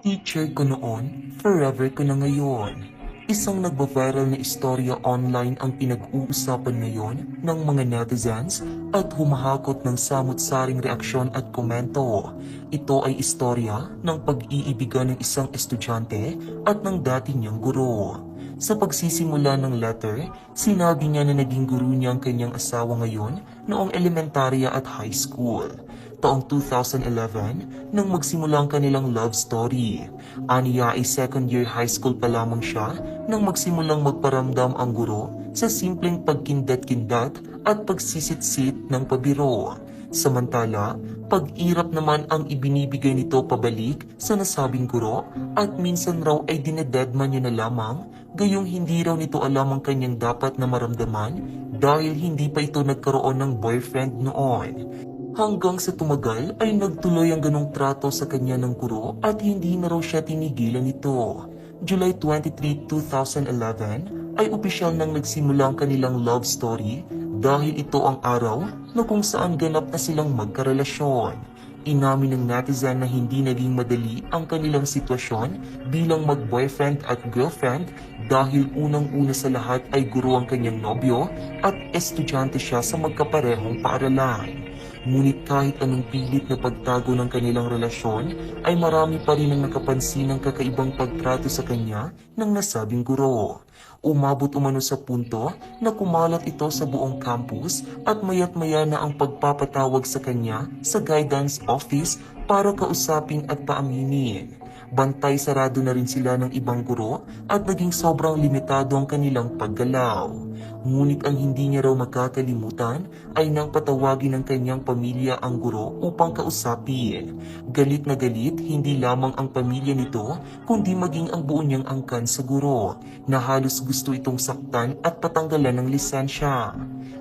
Teacher ko noon, forever ko na ngayon. Isang nagba-viral na istorya online ang pinag-uusapan ngayon ng mga netizens at humahakot ng samut-saring reaksyon at komento. Ito ay istorya ng pag-iibigan ng isang estudyante at ng dati niyang guro. Sa pagsisimula ng letter, sinabi niya na naging guro niya ang kanyang asawa ngayon noong elementarya at high school. Taong 2011 nang magsimula ang kanilang love story. Aniya ay second year high school pa lamang siya nang magsimulang magparamdam ang guro sa simpleng pagkindat-kindat at pagsisit-sit ng pabiro. Samantala, pag-irap naman ang ibinibigay nito pabalik sa nasabing guro at minsan raw ay dinededman niya na lamang, gayong hindi raw nito alam ang kanyang dapat na maramdaman dahil hindi pa ito nagkaroon ng boyfriend noon. Hanggang sa tumagal ay nagtuloy ang ganong trato sa kanya ng guro at hindi na raw siya tinigilan nito. July 23, 2011 ay opisyal nang nagsimula ang kanilang love story dahil ito ang araw na kung saan ganap na silang magkarelasyon. Inamin ng netizen na hindi naging madali ang kanilang sitwasyon bilang mag-boyfriend at girlfriend dahil unang-una sa lahat ay guro ang kanyang nobyo at estudyante siya sa magkaparehong paaralan. Ngunit kahit anong pilit na pagtago ng kanilang relasyon, ay marami pa rin ang nakapansin ng kakaibang pagtrato sa kanya ng nasabing guro. Umabot umano sa punto na kumalat ito sa buong campus at mayat-maya na ang pagpapatawag sa kanya sa guidance office para kausapin at paaminin. Bantay sarado na rin sila ng ibang guro at naging sobrang limitado ang kanilang paggalaw. Ngunit ang hindi niya raw makakalimutan ay nang patawagin ng kanyang pamilya ang guro upang kausapin. Galit na galit hindi lamang ang pamilya nito kundi maging ang buo niyang angkan sa guro na halos gusto itong saktan at patanggalan ng lisensya.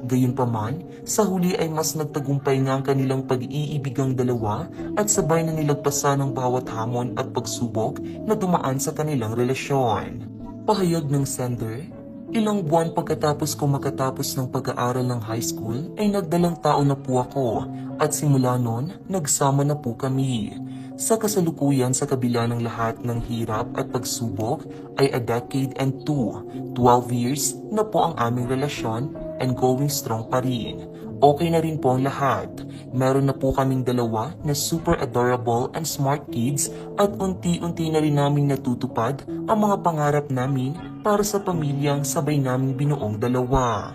Gayunpaman, sa huli ay mas nagtagumpay nga ang kanilang pag-iibigang dalawa at sabay na nilagpasan ng bawat hamon at pagsubok na dumaan sa kanilang relasyon. Pahayag ng sender, ilang buwan pagkatapos ko makatapos ng pag-aaral ng high school ay nagdalang tao na po ako at simula noon nagsama na po kami. Sa kasalukuyan sa kabila ng lahat ng hirap at pagsubok ay a decade and 12 years na po ang aming relasyon and going strong pa rin. Okay na rin po ang lahat. Meron na po kaming dalawa na super adorable and smart kids at unti-unti na rin naming natutupad ang mga pangarap namin para sa pamilyang sabay naming binuong dalawa.